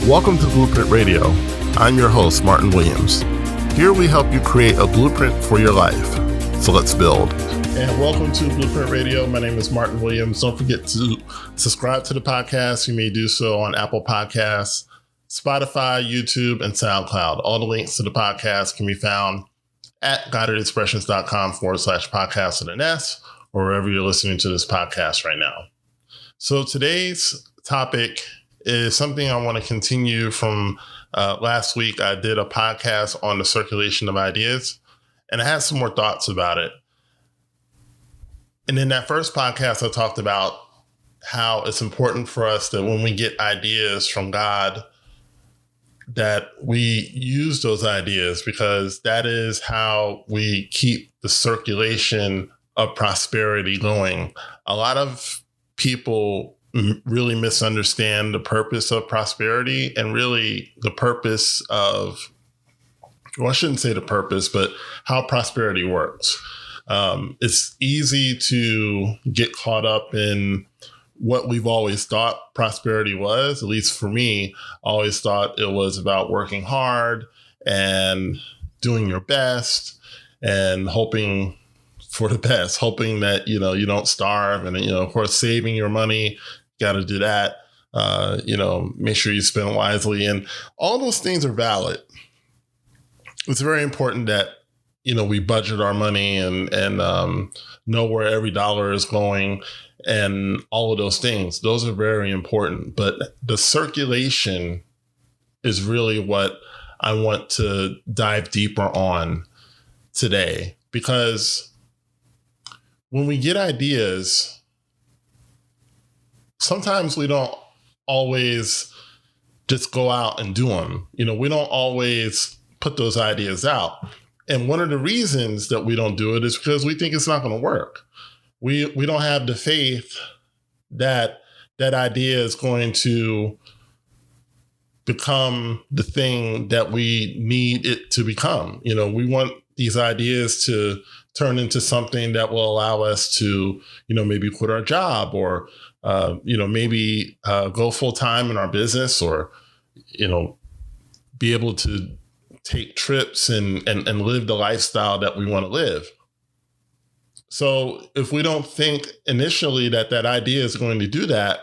Welcome to Blueprint Radio. I'm your host, Martin Williams. Here we help you create a blueprint for your life. So let's build. And welcome to Blueprint Radio. My name is Martin Williams. Don't forget to subscribe to the podcast. You may do so on Apple Podcasts, Spotify, YouTube, and SoundCloud. All the links to the podcast can be found at guidedexpressions.com/podcast with an S, or wherever you're listening to this podcast right now. So today's topic is something I want to continue from last week. I did a podcast on the circulation of ideas, and I had some more thoughts about it. And in that first podcast, I talked about how it's important for us that when we get ideas from God, that we use those ideas, because that is how we keep the circulation of prosperity going. A lot of people really misunderstand the purpose of prosperity, and really the purpose of, well, I shouldn't say the purpose, but how prosperity works. It's easy to get caught up in what we've always thought prosperity was. At least for me, I always thought it was about working hard and doing your best and hoping for the best, hoping that, you don't starve, and, of course, saving your money. Got to do that. Make sure you spend wisely, and all those things are valid. It's very important that, we budget our money and know where every dollar is going, and all of those things. Those are very important. But the circulation is really what I want to dive deeper on today, because when we get ideas, sometimes we don't always just go out and do them. We don't always put those ideas out. And one of the reasons that we don't do it is because we think it's not going to work. We don't have the faith that that idea is going to become the thing that we need it to become. We want these ideas to turn into something that will allow us to, maybe quit our job, or maybe go full time in our business, or, be able to take trips and live the lifestyle that we want to live. So if we don't think initially that idea is going to do that,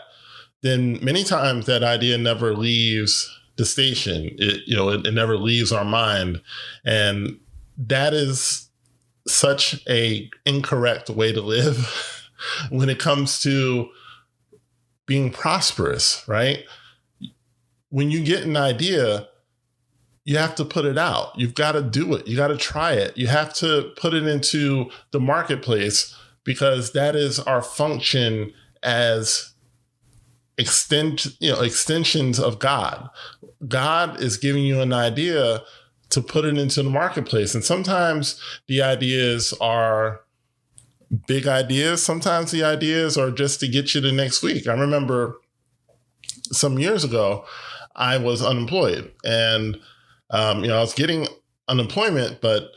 then many times that idea never leaves the station. It never leaves our mind. And that is such a incorrect way to live when it comes to being prosperous, right? When you get an idea, you have to put it out. You've got to do it. You got to try it. You have to put it into the marketplace, because that is our function as extensions of God. God is giving you an idea to put it into the marketplace. And sometimes the ideas are big ideas. Sometimes the ideas are just to get you the next week. I remember some years ago, I was unemployed, and I was getting unemployment, but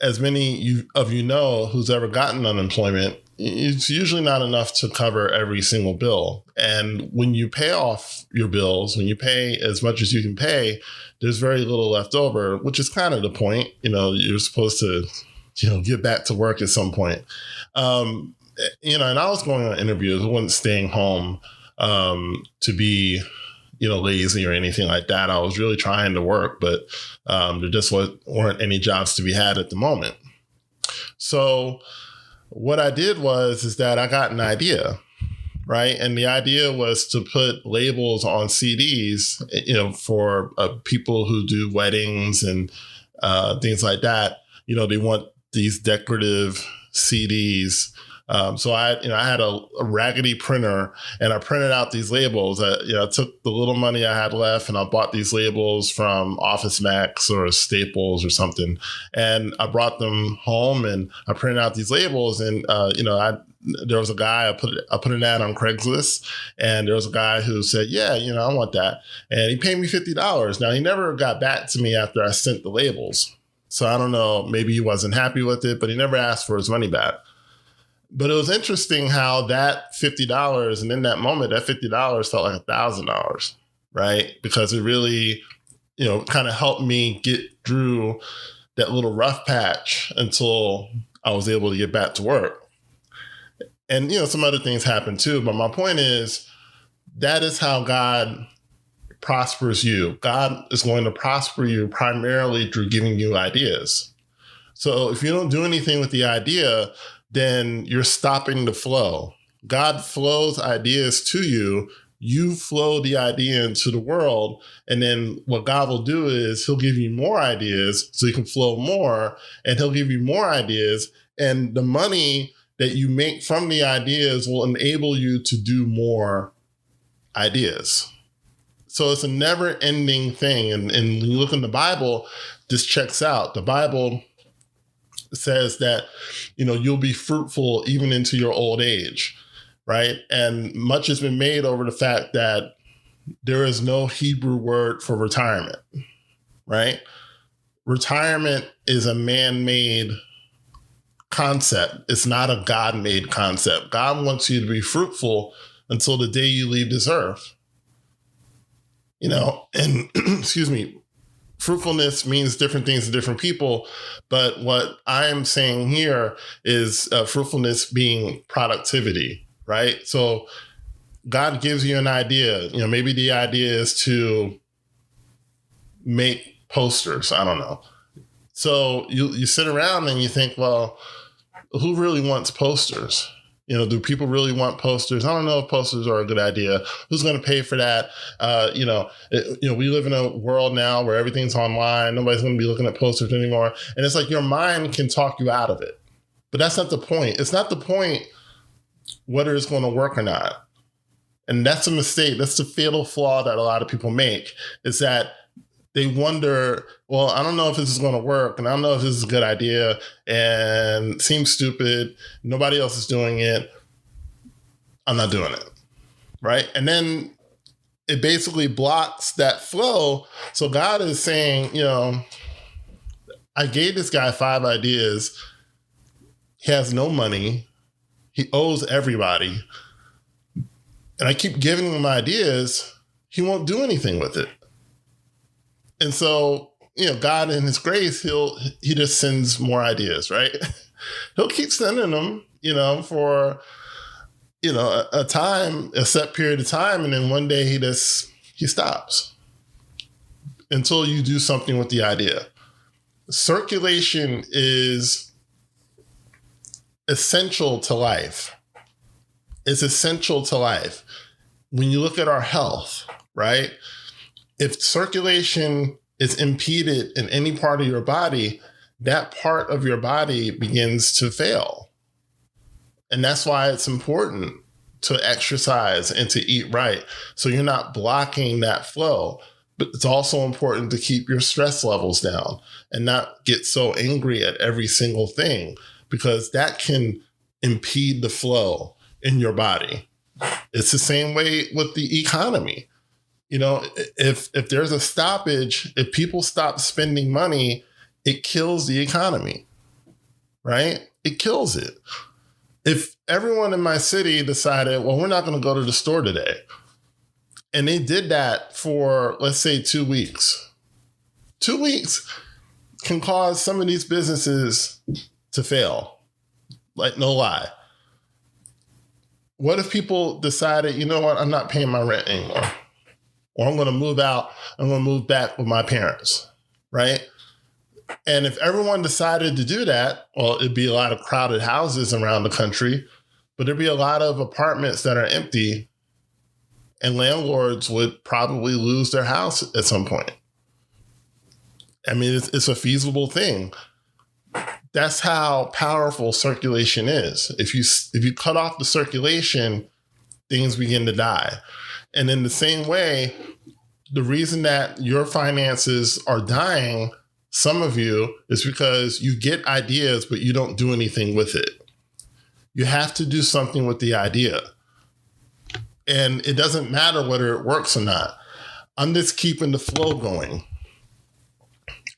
as many of you know who's ever gotten unemployment, it's usually not enough to cover every single bill. And when you pay off your bills, when you pay as much as you can pay, there's very little left over, which is kind of the point. You're supposed to, get back to work at some point. And I was going on interviews. I wasn't staying home to be lazy or anything like that. I was really trying to work, but there just weren't any jobs to be had at the moment. So what I did is that I got an idea, right? And the idea was to put labels on CDs, for people who do weddings and things like that. They want these decorative CDs. So I had a raggedy printer, and I printed out these labels. I took the little money I had left, and I bought these labels from Office Max or Staples or something. And I brought them home, and I printed out these labels. And there was a guy, I put an ad on Craigslist, and there was a guy who said, yeah, I want that. And he paid me $50. Now, he never got back to me after I sent the labels. So I don't know, maybe he wasn't happy with it, but he never asked for his money back. But it was interesting how that $50, and in that moment, that $50 felt like $1,000, right? Because it really, kind of helped me get through that little rough patch until I was able to get back to work. And, some other things happen too. But my point is, that is how God prospers you. God is going to prosper you primarily through giving you ideas. So if you don't do anything with the idea, then you're stopping the flow. God flows ideas to you. You flow the idea into the world. And then what God will do is he'll give you more ideas so you can flow more, and he'll give you more ideas. And the money that you make from the ideas will enable you to do more ideas. So it's a never ending thing. And when you look in the Bible, this checks out. The Bible says that, you'll be fruitful even into your old age, right? And much has been made over the fact that there is no Hebrew word for retirement, right? Retirement is a man-made concept. It's not a God-made concept. God wants you to be fruitful until the day you leave this earth. And excuse me, fruitfulness means different things to different people. But what I am saying here is fruitfulness being productivity, right? So God gives you an idea. Maybe the idea is to make posters. I don't know. So you sit around and you think, well, who really wants posters? Do people really want posters? I don't know if posters are a good idea. Who's going to pay for that? We live in a world now where everything's online. Nobody's going to be looking at posters anymore. And it's like your mind can talk you out of it. But that's not the point. It's not the point whether it's going to work or not. And that's a mistake. That's the fatal flaw that a lot of people make, is that they wonder, well, I don't know if this is going to work, and I don't know if this is a good idea, and it seems stupid. Nobody else is doing it. I'm not doing it, right? And then it basically blocks that flow. So God is saying, I gave this guy 5 ideas. He has no money. He owes everybody. And I keep giving him ideas. He won't do anything with it. And so, God in his grace, he just sends more ideas, right? He'll keep sending them, for, a set period of time. And then one day he stops until you do something with the idea. Circulation is essential to life. It's essential to life. When you look at our health, right? If circulation is impeded in any part of your body, that part of your body begins to fail. And that's why it's important to exercise and to eat right, so you're not blocking that flow. But it's also important to keep your stress levels down and not get so angry at every single thing, because that can impede the flow in your body. It's the same way with the economy. If there's a stoppage, if people stop spending money, it kills the economy, right? It kills it. If everyone in my city decided, well, we're not going to go to the store today, and they did that for, let's say, 2 weeks, 2 weeks can cause some of these businesses to fail. Like, no lie. What if people decided, you know what, I'm not paying my rent anymore? Or I'm going to move out, I'm going to move back with my parents, right? And if everyone decided to do that, well, it'd be a lot of crowded houses around the country, but there'd be a lot of apartments that are empty, and landlords would probably lose their house at some point. I mean, it's a feasible thing. That's how powerful circulation is. If you cut off the circulation, things begin to die. And in the same way, the reason that your finances are dying, some of you, is because you get ideas, but you don't do anything with it. You have to do something with the idea. And it doesn't matter whether it works or not. I'm just keeping the flow going.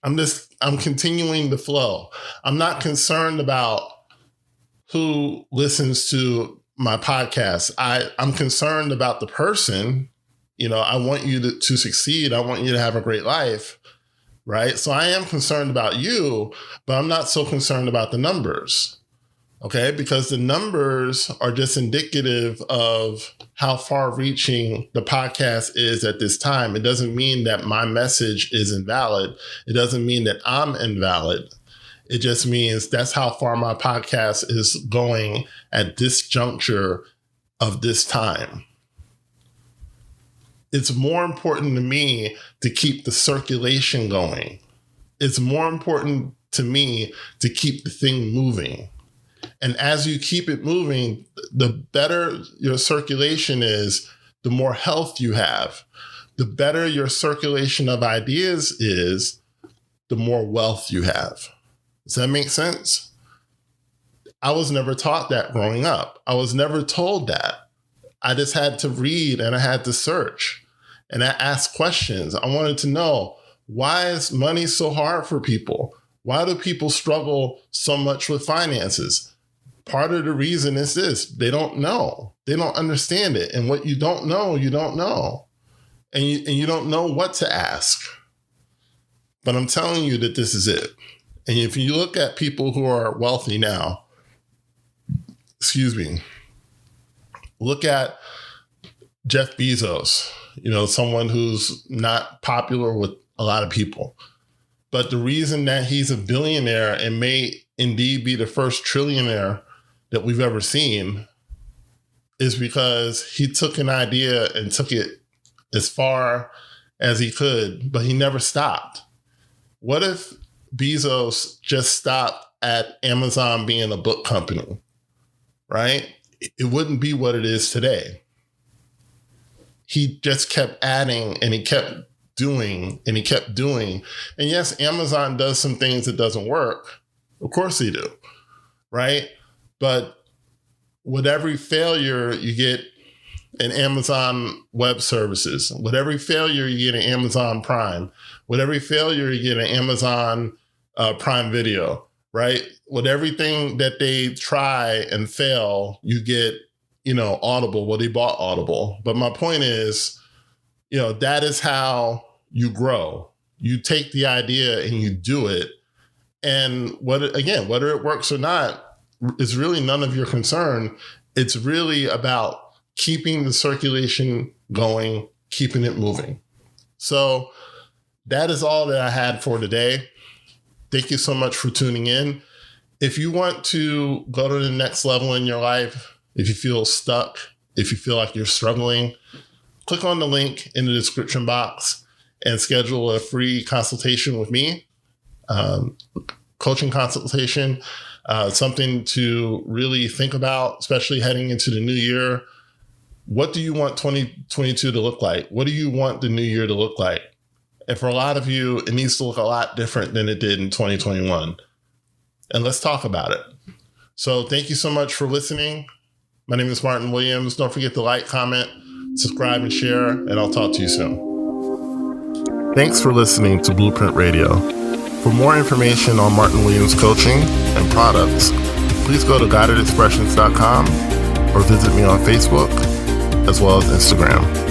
I'm continuing the flow. I'm not concerned about who listens to my podcast. I'm concerned about the person I want you to succeed. I want you to have a great life, right? So I am concerned about you, but I'm not so concerned about the numbers. Okay, because the numbers are just indicative of how far reaching the podcast is at this time. It doesn't mean that my message is invalid. It doesn't mean that I'm invalid. It just means that's how far my podcast is going at this juncture of this time. It's more important to me to keep the circulation going. It's more important to me to keep the thing moving. And as you keep it moving, the better your circulation is, the more health you have. The better your circulation of ideas is, the more wealth you have. Does that make sense? I was never taught that growing up. I was never told that. I just had to read and I had to search and I asked questions. I wanted to know, why is money so hard for people? Why do people struggle so much with finances? Part of the reason is this: they don't know. They don't understand it. And what you don't know, you don't know. And you don't know what to ask. But I'm telling you that this is it. And if you look at people who are wealthy now, look at Jeff Bezos, someone who's not popular with a lot of people. But the reason that he's a billionaire and may indeed be the first trillionaire that we've ever seen is because he took an idea and took it as far as he could, but he never stopped. What if Bezos just stopped at Amazon being a book company, right? It wouldn't be what it is today. He just kept adding and he kept doing and he kept doing. And yes, Amazon does some things that doesn't work. Of course they do, right? But with every failure, you get an Amazon Web Services. With every failure, you get an Amazon Prime. With every failure, you get an Amazon Prime Video, right? With everything that they try and fail, you get, Audible. Well, they bought Audible. But my point is, that is how you grow. You take the idea and you do it. And whether it works or not, is really none of your concern. It's really about keeping the circulation going, keeping it moving. So that is all that I had for today. Thank you so much for tuning in. If you want to go to the next level in your life, if you feel stuck, if you feel like you're struggling, click on the link in the description box and schedule a free consultation with me, coaching consultation. Something to really think about, especially heading into the new year. What do you want 2022 to look like? What do you want the new year to look like? And for a lot of you, it needs to look a lot different than it did in 2021. And let's talk about it. So thank you so much for listening. My name is Martin Williams. Don't forget to like, comment, subscribe, and share, and I'll talk to you soon. Thanks for listening to Blueprint Radio. For more information on Martin Williams coaching and products, please go to guidedexpressions.com or visit me on Facebook as well as Instagram.